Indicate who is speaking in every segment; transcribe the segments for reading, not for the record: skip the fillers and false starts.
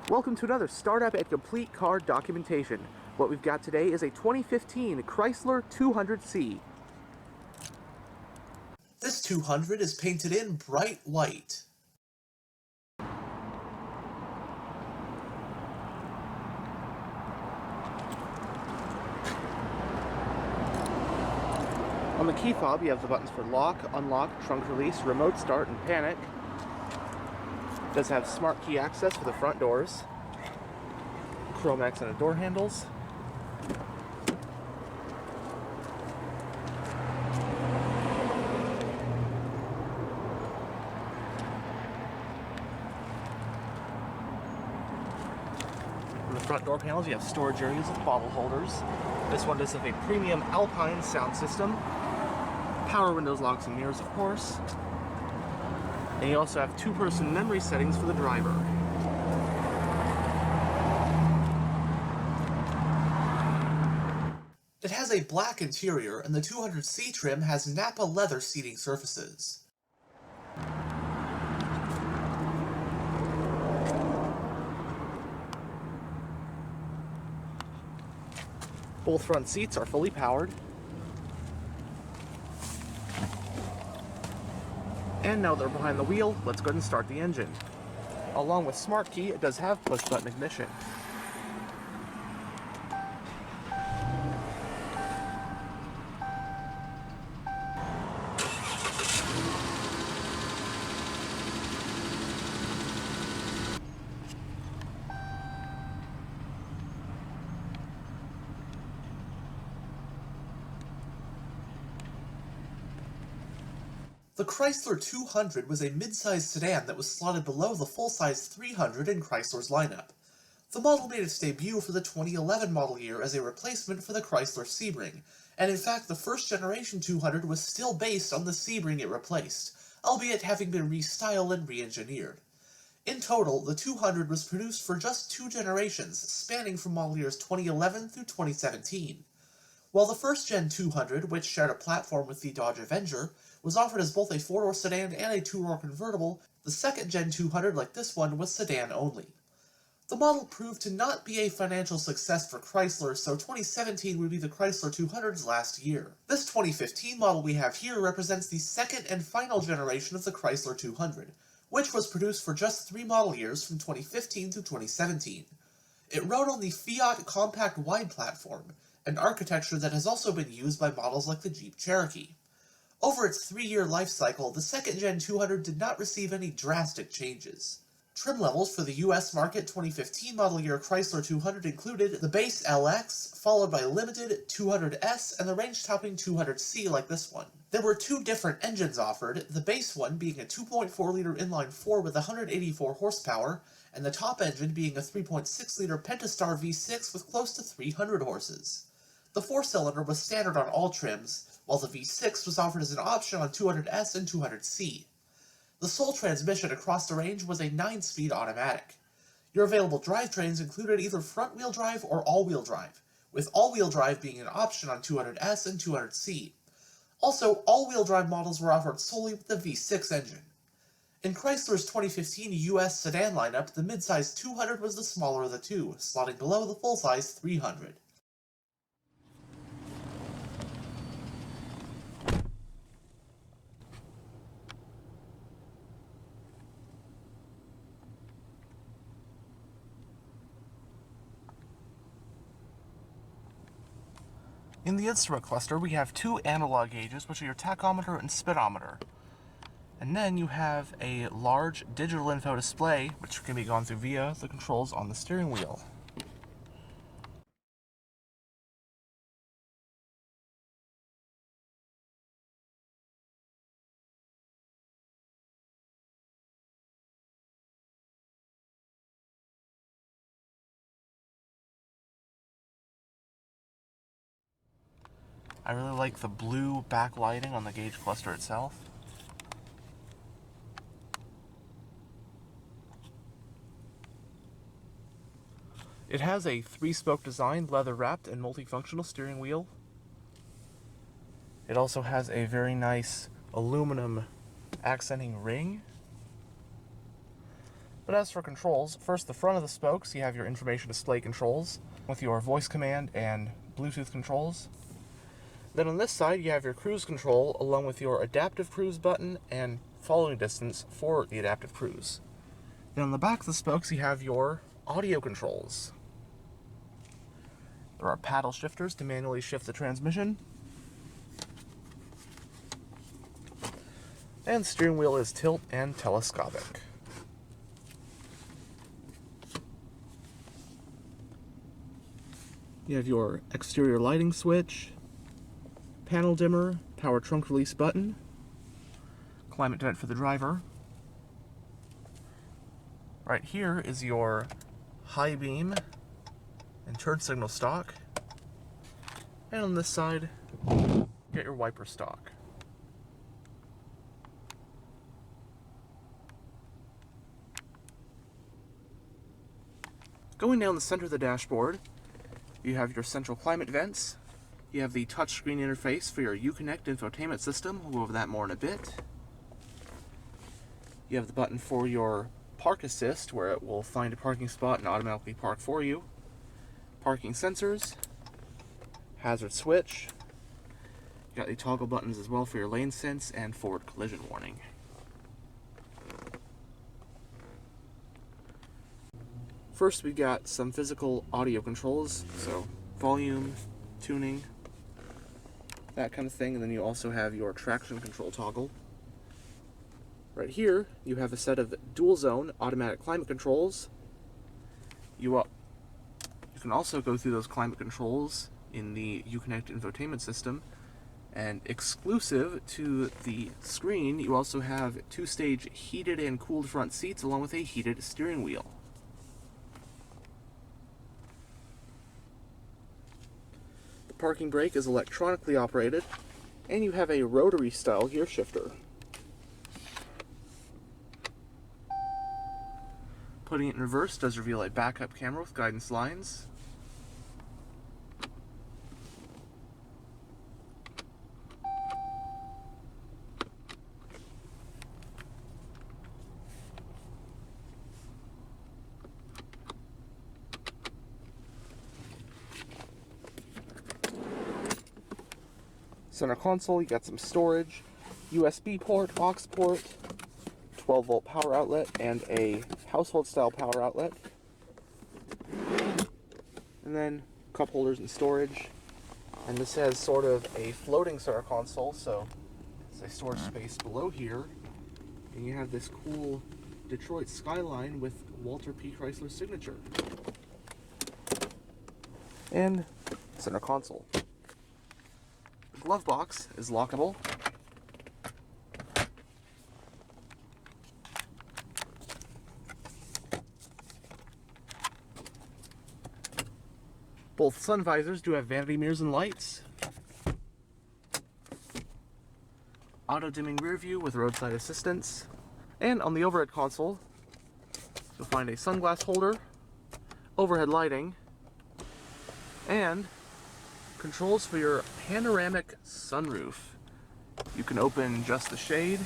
Speaker 1: Welcome to another Startup and Complete Car Documentation. What we've got today is a 2015 Chrysler 200C.
Speaker 2: This 200 is painted in bright white.
Speaker 1: On the key fob, you have the buttons for lock, unlock, trunk release, remote start, and panic. It does have smart key access for the front doors, chrome accented door handles, on the front door panels you have storage areas with bottle holders. This one does have a premium Alpine sound system, power windows, locks, and mirrors, of course. And you also have two-person memory settings for the driver.
Speaker 2: It has a black interior, and the 200C trim has Nappa leather seating surfaces.
Speaker 1: Both front seats are fully powered. And now that we're behind the wheel, let's go ahead and start the engine. Along with Smart Key, it does have push-button ignition.
Speaker 2: The Chrysler 200 was a midsize sedan that was slotted below the full-size 300 in Chrysler's lineup. The model made its debut for the 2011 model year as a replacement for the Chrysler Sebring, and in fact the first generation 200 was still based on the Sebring it replaced, albeit having been restyled and re-engineered. In total, the 200 was produced for just 2 generations, spanning from model years 2011 through 2017. While the first-gen 200, which shared a platform with the Dodge Avenger, was offered as both a 4-door sedan and a 2-door convertible, the second-gen 200, like this one, was sedan only. The model proved to not be a financial success for Chrysler, so 2017 would be the Chrysler 200's last year. This 2015 model we have here represents the second and final generation of the Chrysler 200, which was produced for just 3 model years from 2015 to 2017. It rode on the Fiat Compact Wide platform, an architecture that has also been used by models like the Jeep Cherokee. Over its 3-year life cycle, the second-gen 200 did not receive any drastic changes. Trim levels for the US market 2015 model year Chrysler 200 included the base LX, followed by limited 200S, and the range-topping 200C like this one. There were 2 different engines offered, the base one being a 2.4-liter inline-4 with 184 horsepower, and the top engine being a 3.6-liter Pentastar V6 with close to 300 horses. The 4-cylinder was standard on all trims, while the V6 was offered as an option on 200S and 200C. The sole transmission across the range was a 9-speed automatic. Your available drivetrains included either front-wheel drive or all-wheel drive, with all-wheel drive being an option on 200S and 200C. Also, all-wheel drive models were offered solely with the V6 engine. In Chrysler's 2015 US sedan lineup, the midsize 200 was the smaller of the two, slotting below the full-size 300.
Speaker 1: In the instrument cluster, we have 2 analog gauges, which are your tachometer and speedometer. And then you have a large digital info display, which can be gone through via the controls on the steering wheel. I really like the blue backlighting on the gauge cluster itself. It has a 3-spoke design, leather-wrapped, and multifunctional steering wheel. It also has a very nice aluminum accenting ring. But as for controls, first the front of the spokes, you have your information display controls with your voice command and Bluetooth controls. Then on this side, you have your cruise control along with your adaptive cruise button and following distance for the adaptive cruise. Then on the back of the spokes, you have your audio controls. There are paddle shifters to manually shift the transmission. And the steering wheel is tilt and telescopic. You have your exterior lighting switch, panel dimmer, power trunk release button, climate vent for the driver. Right here is your high beam and turn signal stalk. And on this side, get your wiper stalk. Going down the center of the dashboard, you have your central climate vents. You have the touchscreen interface for your UConnect Infotainment system. We'll go over that more in a bit. You have the button for your park assist, where it will find a parking spot and automatically park for you. Parking sensors, hazard switch. You got the toggle buttons as well for your lane sense and forward collision warning. First, we got some physical audio controls, so volume, tuning, that kind of thing, and then you also have your traction control toggle. Right here, you have a set of dual zone automatic climate controls. You can also go through those climate controls in the UConnect Infotainment system, and exclusive to the screen, you also have 2-stage heated and cooled front seats along with a heated steering wheel. Parking brake is electronically operated, and you have a rotary style gear shifter. Putting it in reverse does reveal a backup camera with guidance lines. Center console, you got some storage, USB port, aux port, 12-volt power outlet, and a household style power outlet. And then cup holders and storage. And this has sort of a floating center console, so it's a storage space below here. And you have this cool Detroit skyline with Walter P. Chrysler signature. And center console. The glove box is lockable. Both sun visors do have vanity mirrors and lights. Auto dimming rear view with roadside assistance. And on the overhead console, you'll find a sunglass holder, overhead lighting, and controls for your panoramic sunroof. You can open just the shade.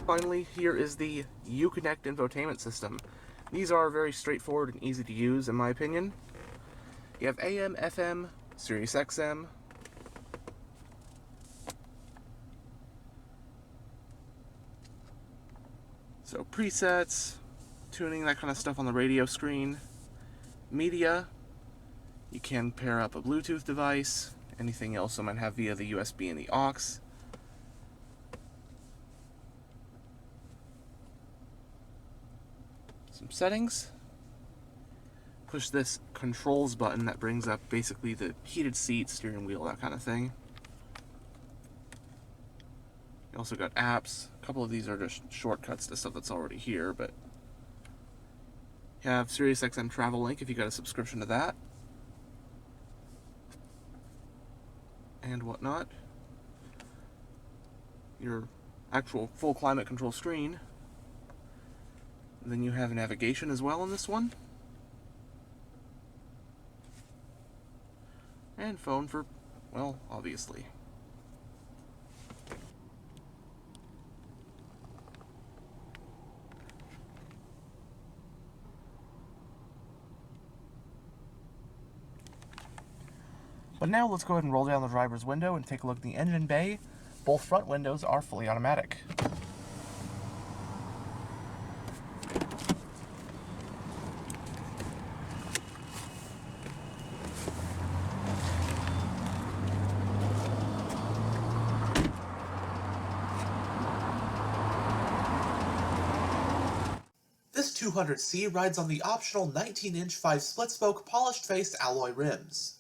Speaker 1: Finally, here is the UConnect Infotainment system. These are very straightforward and easy to use, in my opinion. You have AM, FM, Sirius XM. So presets, tuning, that kind of stuff on the radio screen. Media, you can pair up a Bluetooth device, anything else you might have via the USB and the aux. Some settings. Push this controls button that brings up basically the heated seat, steering wheel, that kind of thing. You also got apps. A couple of these are just shortcuts to stuff that's already here, but you have SiriusXM Travel Link if you got a subscription to that, and whatnot. Your actual full climate control screen. And then you have navigation as well on this one. And phone for, well, obviously. But now let's go ahead and roll down the driver's window and take a look at the engine bay. Both front windows are fully automatic.
Speaker 2: This 200C rides on the optional 19-inch 5-split-spoke polished-faced alloy rims.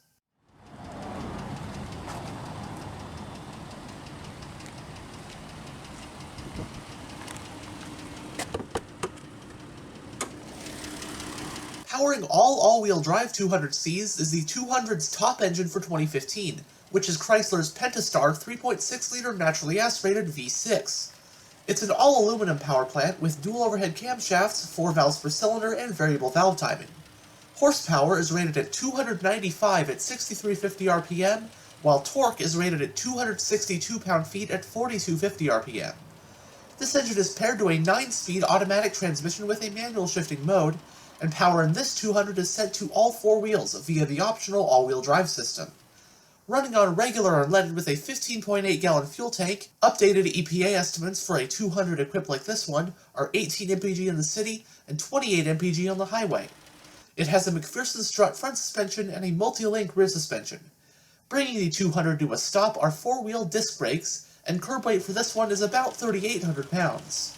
Speaker 2: Powering all all-wheel drive 200Cs is the 200's top engine for 2015, which is Chrysler's Pentastar 3.6-liter naturally aspirated V6. It's an all-aluminum power plant with dual overhead camshafts, 4 valves per cylinder, and variable valve timing. Horsepower is rated at 295 at 6350 RPM, while torque is rated at 262 pound-feet at 4250 RPM. This engine is paired to a 9-speed automatic transmission with a manual shifting mode, and power in this 200 is sent to all 4 wheels via the optional all-wheel drive system. Running on regular unleaded with a 15.8-gallon fuel tank, updated EPA estimates for a 200 equipped like this one are 18 mpg in the city and 28 mpg on the highway. It has a McPherson strut front suspension and a multi-link rear suspension. Bringing the 200 to a stop are 4-wheel disc brakes, and curb weight for this one is about 3,800 pounds.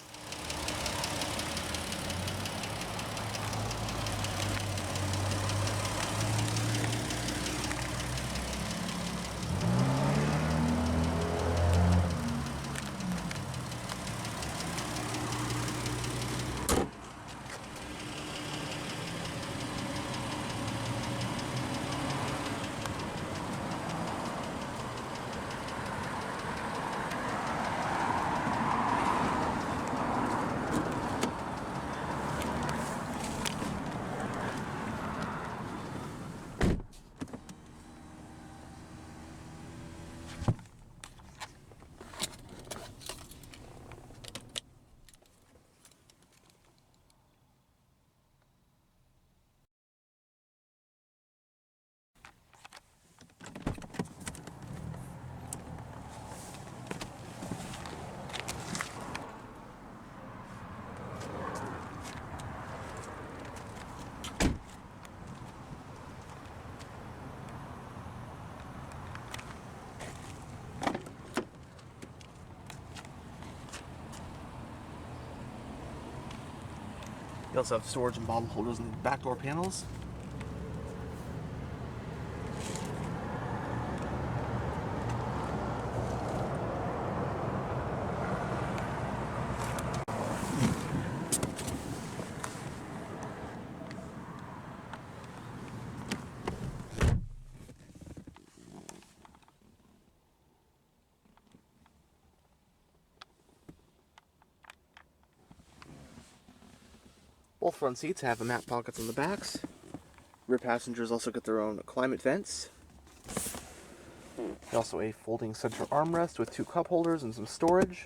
Speaker 1: You also have storage and bottle holders in the back door panels. Both front seats have the mat pockets on the backs. Rear passengers also get their own climate vents. Also a folding center armrest with 2 cup holders and some storage.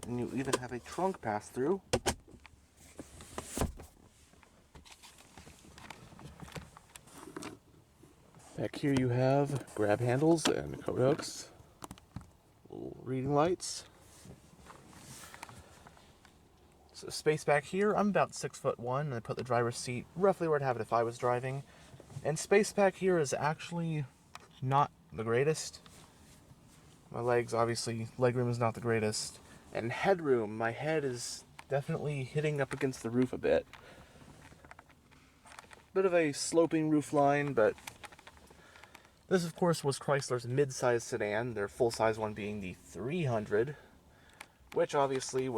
Speaker 1: And you even have a trunk pass-through. Back here you have grab handles and coat hooks. Little reading lights. So space back here, I'm about 6'1", and I put the driver's seat roughly where I'd have it if I was driving. And space back here is actually not the greatest. My legs, obviously, legroom is not the greatest. And headroom, my head is definitely hitting up against the roof a bit. Bit of a sloping roof line, but this, of course, was Chrysler's Midsize sedan, their full-size one being the 300, which obviously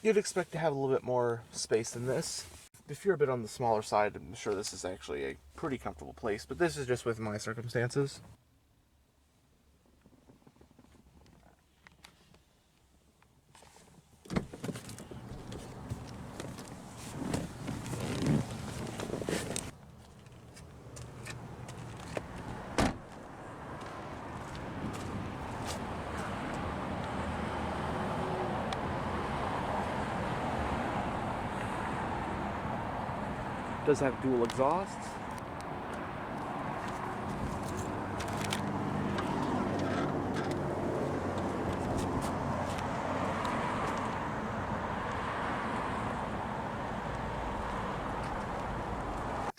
Speaker 1: you'd expect to have a little bit more space than this. If you're a bit on the smaller side, I'm sure this is actually a pretty comfortable place, but this is just with my circumstances. Does have dual exhausts.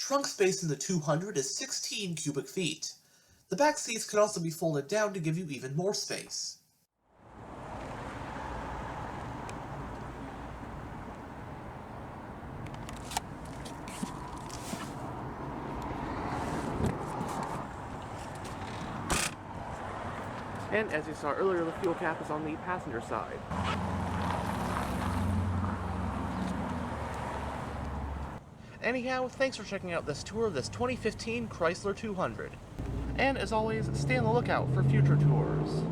Speaker 2: Trunk space in the 200 is 16 cubic feet. The back seats can also be folded down to give you even more space.
Speaker 1: And as you saw earlier, the fuel cap is on the passenger side. Anyhow, thanks for checking out this tour of this 2015 Chrysler 200. And as always, stay on the lookout for future tours.